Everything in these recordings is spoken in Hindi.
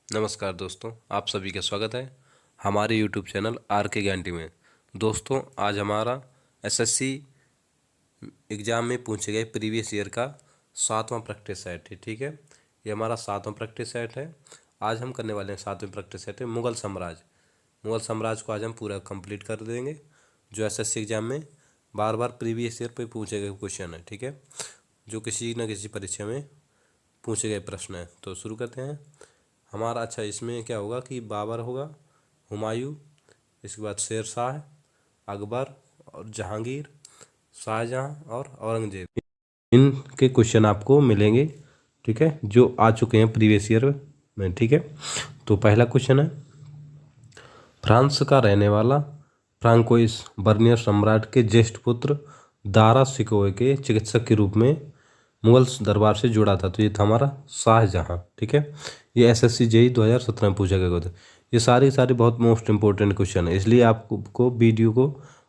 नमस्कार दोस्तों, आप सभी का स्वागत है हमारे यूट्यूब चैनल आर के ज्ञान टी में। दोस्तों, आज हमारा एसएससी एग्ज़ाम में पूछे गए प्रीवियस ईयर का 7वां प्रैक्टिस सेट है। ठीक है, ये हमारा 7वां प्रैक्टिस सेट है। आज हम करने वाले हैं 7वें प्रैक्टिस सेट है मुग़ल साम्राज्य। मुग़ल साम्राज्य को आज हम पूरा कंप्लीट कर देंगे, जो एसएससी एग्ज़ाम में बार बार प्रीवियस ईयर पे पूछे गए क्वेश्चन है। ठीक है, जो किसी न किसी परीक्षा में पूछे गए प्रश्न है। तो शुरू करते हैं हमारा। अच्छा, इसमें क्या होगा कि बाबर होगा, हुमायूं, इसके बाद शेर शाह, अकबर और जहांगीर, शाहजहां और औरंगजेब, इनके क्वेश्चन आपको मिलेंगे। ठीक है, जो आ चुके हैं प्रीवियस ईयर में। ठीक है, तो पहला क्वेश्चन है, फ्रांस का रहने वाला फ्रांकोइस बर्नियर सम्राट के ज्येष्ठ पुत्र दारा शिकोह के चिकित्सक के रूप में मुगल दरबार से जुड़ा था। तो ये था हमारा शाहजहां। ठीक है, ये एसएससी जेई 2017 में पूछा गया था। ये सारी बहुत मोस्ट इंपॉर्टेंट क्वेश्चन है, इसलिए आपको वीडियो को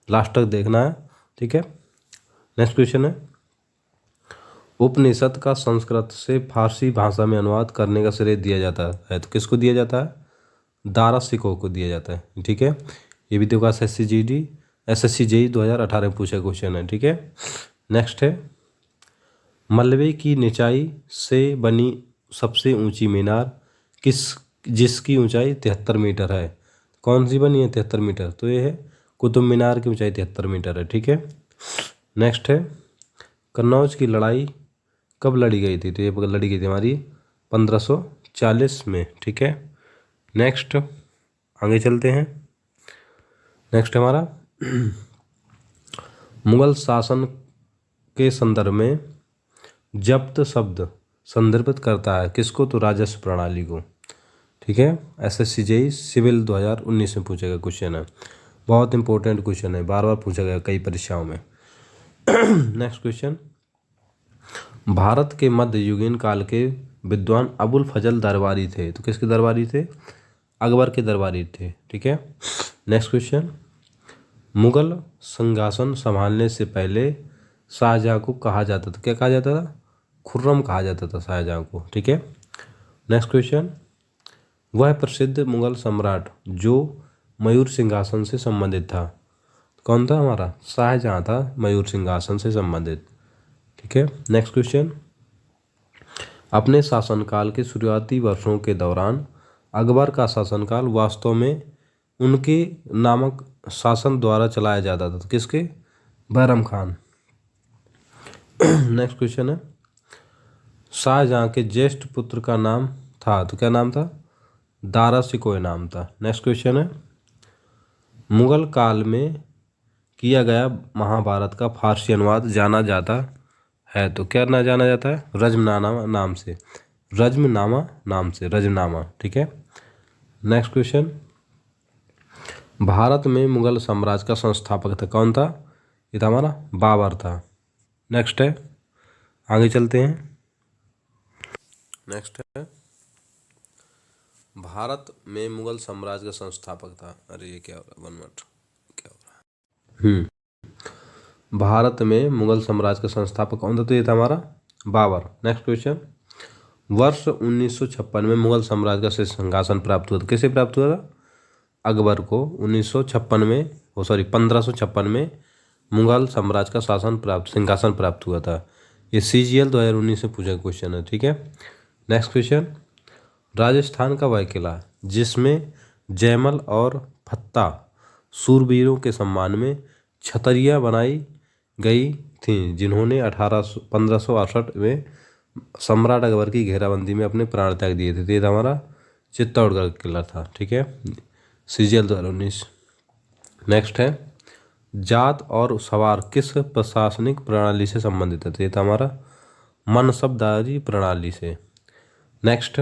लास्ट तक देखना है। ठीक है, नेक्स्ट क्वेश्चन है, उपनिषद का संस्कृत से फारसी भाषा में अनुवाद करने का श्रेय दिया जाता है। तो किसको दिया जाता है? दारा शिकोह को दिया जाता है। ठीक है, ये भी देखो एसएससी जेई 2018 में पूछा क्वेश्चन है। ठीक है, नेक्स्ट है, मलबे की निचाई से बनी सबसे ऊंची मीनार जिसकी ऊंचाई 73 मीटर है। कौन सी बनी है 73 मीटर? तो ये है कुतुब मीनार की ऊंचाई 73 मीटर है। ठीक है, नेक्स्ट है, कन्नौज की लड़ाई कब लड़ी गई थी? तो ये लड़ी गई थी हमारी 1540 में। ठीक है, नेक्स्ट आगे चलते हैं। नेक्स्ट हमारा मुगल शासन के संदर्भ में जब्त शब्द संदर्भित करता है किसको? तो राजस्व प्रणाली को। ठीक है, एसएससी जेई सिविल 2019 में पूछा गया क्वेश्चन है, बहुत इंपॉर्टेंट क्वेश्चन है, बार बार पूछा गया कई परीक्षाओं में। नेक्स्ट क्वेश्चन, भारत के मध्ययुगीन काल के विद्वान अबुल फजल दरबारी थे। तो किसके दरबारी थे? अकबर के दरबारी थे। ठीक है, नेक्स्ट क्वेश्चन, मुगल सिंहासन संभालने से पहले शाहजहां को कहा जाता था, क्या कहा जाता था? खुर्रम कहा जाता था शाहजहां को। ठीक है, नेक्स्ट क्वेश्चन, वह प्रसिद्ध मुगल सम्राट जो मयूर सिंहासन से संबंधित था, कौन था? हमारा शाहजहां था मयूर सिंहासन से संबंधित। ठीक है, नेक्स्ट क्वेश्चन, अपने शासनकाल के शुरुआती वर्षों के दौरान अकबर का शासनकाल वास्तव में उनके नामक शासन द्वारा चलाया जाता था। तो किसके? बैरम खान। नेक्स्ट क्वेश्चन है, शाहजहां के ज्येष्ठ पुत्र का नाम था, तो क्या नाम था? दारा शिकोह नाम था। नेक्स्ट क्वेश्चन है, मुगल काल में किया गया महाभारत का फारसी अनुवाद जाना जाता है, तो क्या ना जाना जाता है? रज्मनामा नाम से, रज्मनामा। ठीक है, नेक्स्ट क्वेश्चन, भारत में मुगल साम्राज्य का संस्थापक था, कौन था? ये था हमारा बाबर था। नेक्स्ट है, आगे चलते हैं। नेक्स्ट है, भारत में मुगल साम्राज्य का संस्थापक था, अरे ये क्या हो रहा है, 1 मिनट, क्या हो रहा है? भारत में मुगल साम्राज्य का संस्थापक कौन था? तो ये था हमारा बाबर। नेक्स्ट क्वेश्चन, वर्ष 1956 में मुगल साम्राज्य का सिंहासन प्राप्त हुआ था, किसे प्राप्त हुआ था? अकबर को 1956 में, 1556 में मुगल साम्राज्य का सिंहासन प्राप्त हुआ था। ये CGL 2019 से पूछा क्वेश्चन है। ठीक है, नेक्स्ट क्वेश्चन, राजस्थान का वह किला जिसमें जयमल और फत्ता सूरवीरों के सम्मान में छतरियाँ बनाई गई थीं, जिन्होंने 1568 में सम्राट अकबर की घेराबंदी में अपने प्राण त्याग दिए थे। ये हमारा चित्तौड़गढ़ किला था। ठीक है, CGL 2019। नेक्स्ट है, जात और सवार किस प्रशासनिक प्रणाली से संबंधित है? तो ये था हमारा मनसबदारी प्रणाली से। नेक्स्ट,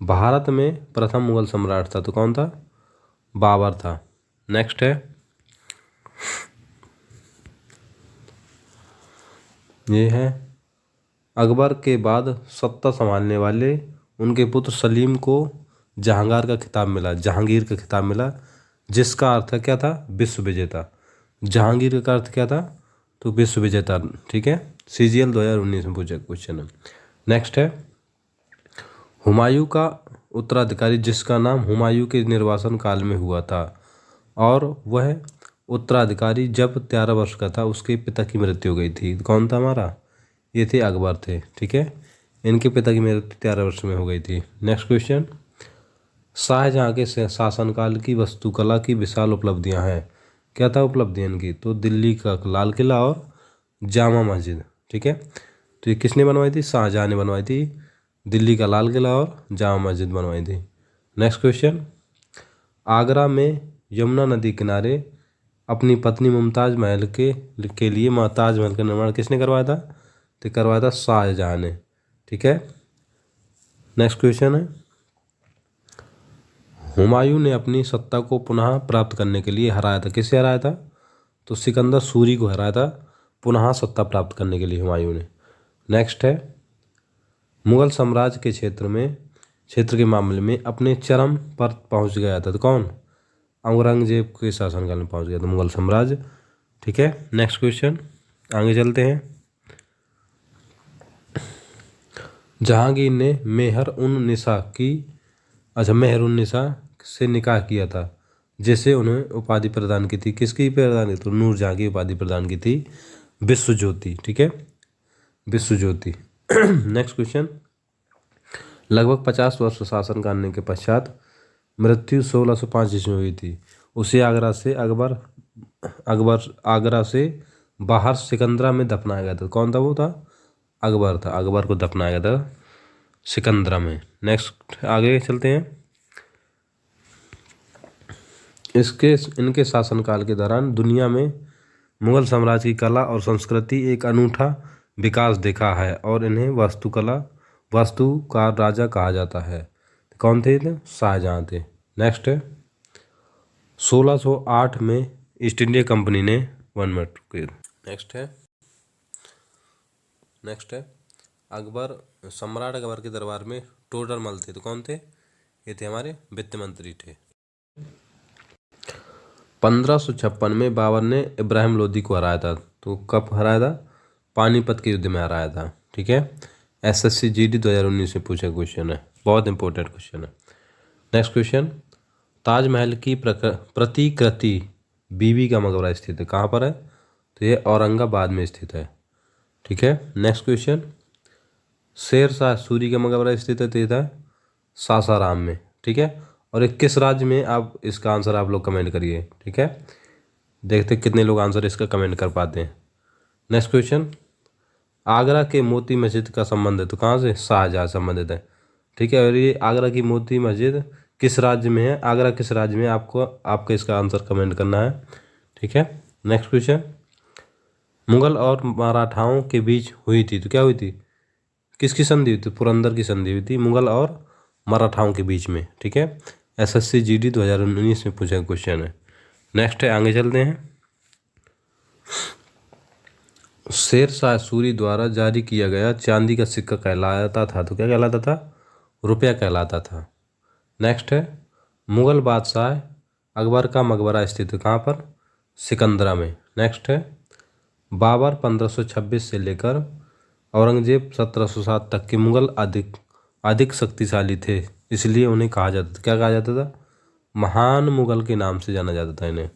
भारत में प्रथम मुगल सम्राट था, तो कौन था? बाबर था। नेक्स्ट है, ये है, अकबर के बाद सत्ता संभालने वाले उनके पुत्र सलीम को जहांगीर का खिताब मिला, जिसका अर्थ क्या था? विश्व विजेता। जहांगीर का अर्थ क्या था? तो विश्व विजेता। ठीक है, CGL 2019 में पूछा क्वेश्चन है। नेक्स्ट है, हुमायूं का उत्तराधिकारी जिसका नाम हुमायूं के निर्वासन काल में हुआ था, और वह उत्तराधिकारी जब 13 वर्ष का था उसके पिता की मृत्यु हो गई थी। कौन था हमारा? ये थे अकबर थे। ठीक है, इनके पिता की मृत्यु 13 वर्ष में हो गई थी। नेक्स्ट क्वेश्चन, शाहजहाँ के शासनकाल की वास्तुकला की विशाल उपलब्धियां हैं। क्या था उपलब्धियां इनकी? तो दिल्ली का लाल किला और जामा मस्जिद। ठीक है, तो ये किसने बनवाई थी? शाहजहाँ ने बनवाई थी। दिल्ली का लाल किला और जामा मस्जिद बनवाई थी। नेक्स्ट क्वेश्चन, आगरा में यमुना नदी किनारे अपनी पत्नी मुमताज महल के लिए ताजमहल का निर्माण किसने करवाया था? तो करवाया था शाहजहाँ ने। ठीक है, नेक्स्ट क्वेश्चन है, हुमायूं ने अपनी सत्ता को पुनः प्राप्त करने के लिए हराया था। किसे हराया था? तो सिकंदर सूरी को हराया था पुनः सत्ता प्राप्त करने के लिए हुमायूं ने। नेक्स्ट है, मुगल साम्राज्य के क्षेत्र के मामले में अपने चरम पर पहुंच गया था। तो कौन? औरंगजेब के शासनकाल में पहुंच गया था मुगल साम्राज्य। ठीक है, नेक्स्ट क्वेश्चन, आगे चलते हैं। जहांगीर ने मेहर उन निसा से निकाह किया था, जिसे उन्हें उपाधि प्रदान की थी। किसकी प्रदान की? तो नूरजहां की उपाधि प्रदान की थी, विश्व ज्योति। ठीक है, विश्व ज्योति। नेक्स्ट क्वेश्चन, लगभग 50 वर्ष शासन करने के पश्चात मृत्यु 1605 ईस्वी में हुई थी। उसे आगरा से बाहर सिकंदरा में दफनाया गया था। कौन था? वो था अकबर था। अकबर को दफनाया गया था सिकंदरा में। नेक्स्ट आगे चलते हैं। इनके शासनकाल के दौरान दुनिया में मुगल साम्राज्य की कला और संस्कृति एक अनूठा विकास देखा है और इन्हें वास्तुकार राजा कहा जाता है। कौन थे? शाहजहाँ थे। नेक्स्ट है, 1608 में ईस्ट इंडिया कंपनी ने नेक्स्ट है सम्राट अकबर के दरबार में टोडरमल थे। तो कौन थे? ये थे हमारे वित्त मंत्री थे। 1556 में बाबर ने इब्राहिम लोदी को हराया था। तो कब हराया था? पानीपत के युद्ध में हराया था। ठीक है, SSC GD 2019 में पूछा क्वेश्चन है, बहुत इंपॉर्टेंट क्वेश्चन है। नेक्स्ट क्वेश्चन, ताजमहल की प्रतिकृति बीबी का मकबरा स्थित है। कहाँ पर है? तो ये औरंगाबाद में स्थित है। ठीक है, नेक्स्ट क्वेश्चन, शेर शाह सूरी का मकबरा स्थित है, तो सासाराम में। ठीक है, और 21 राज्य में? आप इसका आंसर आप लोग कमेंट करिए। ठीक है, देखते कितने लोग आंसर इसका कमेंट कर पाते हैं। नेक्स्ट क्वेश्चन, आगरा के मोती मस्जिद का संबंध है, तो कहाँ से? शाहजहाँ संबंधित है। ठीक है, और ये आगरा की मोती मस्जिद किस राज्य में है? आगरा किस राज्य में? आपको इसका आंसर कमेंट करना है। ठीक है, नेक्स्ट क्वेश्चन, मुगल और मराठाओं के बीच हुई थी, तो क्या हुई थी? किसकी संधि हुई थी? पुरंदर की संधि हुई थी मुगल और मराठाओं के बीच में। ठीक है, SSC GD 2019 में पूछा क्वेश्चन है। नेक्स्ट है, आगे चलते हैं। शेर शाह सूरी द्वारा जारी किया गया चांदी का सिक्का कहलाता था। तो क्या कहलाता था? रुपया कहलाता था। नेक्स्ट है, मुगल बादशाह अकबर का मकबरा स्थित है कहाँ पर? सिकंदरा में। नेक्स्ट है, बाबर 1526 से लेकर औरंगजेब 1707 तक के मुगल अधिक शक्तिशाली थे, इसलिए उन्हें कहा जाता था, क्या कहा जाता था? महान मुगल के नाम से जाना जाता था इन्हें।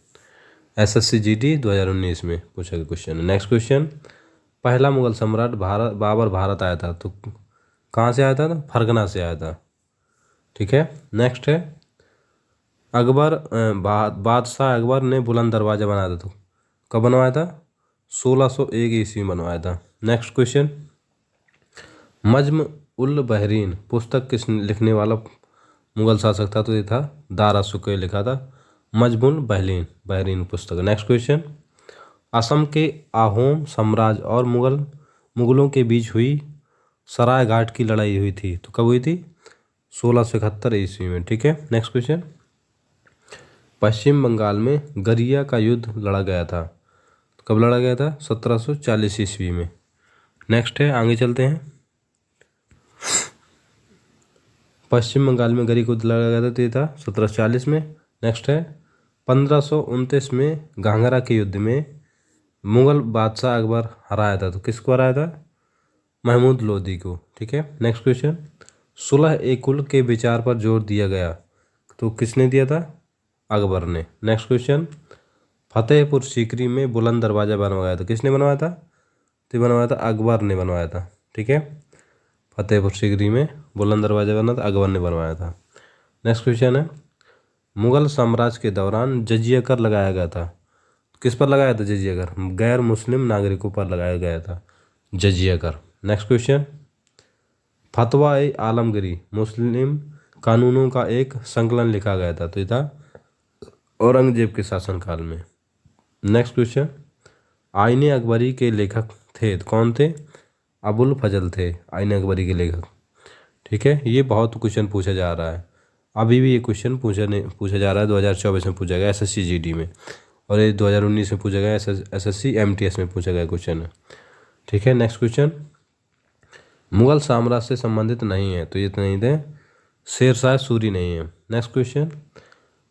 SSC GD 2019 में पूछा गया क्वेश्चन है। नेक्स्ट क्वेश्चन, पहला मुगल सम्राट बाबर भारत आया था, तो कहाँ से आया था? फरगना से आया था। ठीक है, नेक्स्ट है, बादशाह अकबर ने बुलंद दरवाजा बनाया था, तो कब बनवाया था? 1601 ईस्वी में बनवाया था। नेक्स्ट क्वेश्चन, नज्म उल बहरीन पुस्तक किस लिखने वाला मुगल शासक था? तो ये था दारा सुकोई लिखा था नज्म उल बहरीन पुस्तक। नेक्स्ट क्वेश्चन, असम के अहोम साम्राज्य और मुगलों के बीच हुई सरायघाट की लड़ाई हुई थी, तो कब हुई थी? 1671 ईस्वी में। ठीक है, नेक्स्ट क्वेश्चन, पश्चिम बंगाल में गरिया का युद्ध लड़ा गया था, तो कब लड़ा गया था? 1740 ईस्वी में। नेक्स्ट है, आगे चलते हैं। पश्चिम बंगाल में गरी को लड़ा गया था, तो ये था 1740 में। नेक्स्ट है, 1529 में घाघरा के युद्ध में मुगल बादशाह अकबर हराया था, तो किसको हराया था? महमूद लोदी को। ठीक है, नेक्स्ट क्वेश्चन, सुलह कुल के विचार पर जोर दिया गया, तो किसने दिया था? अकबर ने। नेक्स्ट क्वेश्चन, फतेहपुर सीकरी में बुलंद दरवाजा बनवाया था, किसने बनवाया था? तो बनवाया था अकबर ने बनवाया था। ठीक है, फतेहपुर सीकरी में बुलंद दरवाजा बना था, अकबर ने बनवाया था। नेक्स्ट क्वेश्चन है, मुगल साम्राज्य के दौरान जजिया कर लगाया गया था, किस पर लगाया था जजिया कर? गैर मुस्लिम नागरिकों पर लगाया गया था जजिया कर। नेक्स्ट क्वेश्चन, फतवा ए आलमगीरी मुस्लिम कानूनों का एक संकलन लिखा गया था, तो ये था औरंगजेब के शासनकाल में। नेक्स्ट क्वेश्चन, आईने अकबरी के लेखक थे, तो कौन थे? अबुल फजल थे आईने अकबरी के लेखक। ठीक है, ये बहुत क्वेश्चन पूछा जा रहा है, अभी भी ये क्वेश्चन पूछा जा रहा है। 2024 में पूछा गया SSC GD में, और ये 2019 में पूछा गया SSC MTS में पूछा गया क्वेश्चन है। ठीक है, नेक्स्ट क्वेश्चन, मुगल साम्राज्य से संबंधित नहीं है, तो ये तो नहीं थे, शेरशाह सूरी नहीं है। नेक्स्ट क्वेश्चन,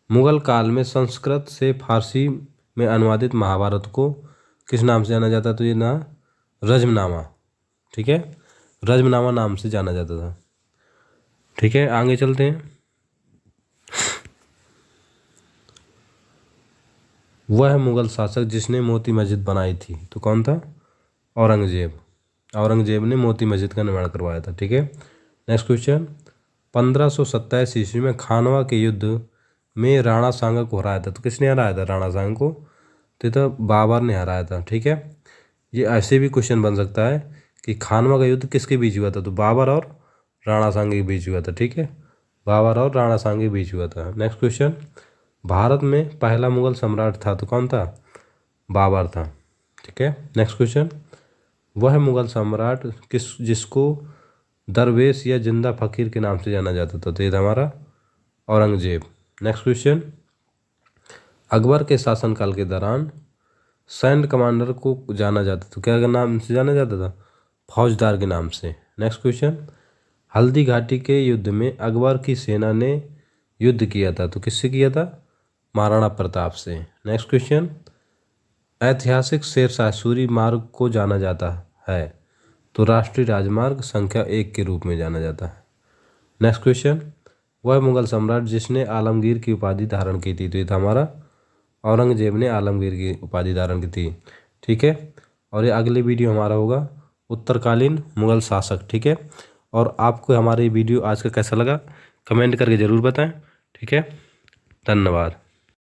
मुगल काल में संस्कृत से फारसी में अनुवादित महाभारत को किस नाम से जाना जाता? तो ये ना रज्मनामा। ठीक है, रज्मनामा नाम से जाना जाता था। ठीक है, आगे चलते हैं। वह मुगल शासक जिसने मोती मस्जिद बनाई थी, तो कौन था? औरंगजेब। औरंगजेब ने मोती मस्जिद का निर्माण करवाया था। ठीक है, नेक्स्ट क्वेश्चन, 1527 ईस्वी में खानवा के युद्ध में राणा सांगा को हराया था, तो किसने हराया था राणा सांगा को? तो बाबर ने हराया था। ठीक है, ये ऐसे भी क्वेश्चन बन सकता है कि खानवा का युद्ध किसके बीच हुआ था? तो बाबर और राणा सांगा के बीच हुआ था। ठीक है, बाबर और राणा सांगा के बीच हुआ था। नेक्स्ट क्वेश्चन, भारत में पहला मुगल सम्राट था, तो कौन था? बाबर था। ठीक है, नेक्स्ट क्वेश्चन, वह मुगल सम्राट जिसको दरवेश या जिंदा फकीर के नाम से जाना जाता था, तो ये था हमारा औरंगजेब। नेक्स्ट क्वेश्चन, अकबर के शासनकाल के दौरान सैन्य कमांडर को जाना जाता था, तो क्या नाम से जाना जाता था? फौजदार के नाम से। नेक्स्ट क्वेश्चन, हल्दी घाटी के युद्ध में अकबर की सेना ने युद्ध किया था, तो किससे किया था? महाराणा प्रताप से। नेक्स्ट क्वेश्चन, ऐतिहासिक शेरशाह सूरी मार्ग को जाना जाता है, तो राष्ट्रीय राजमार्ग संख्या 1 के रूप में जाना जाता है। नेक्स्ट क्वेश्चन, वह मुगल सम्राट जिसने आलमगीर की उपाधि धारण की थी, तो ये था हमारा औरंगजेब ने आलमगीर की उपाधि धारण की थी। ठीक है, और ये अगले वीडियो हमारा होगा उत्तरकालीन मुगल शासक। ठीक है, और आपको हमारा ये वीडियो आज का कैसा लगा कमेंट करके ज़रूर बताएं। ठीक है, धन्यवाद।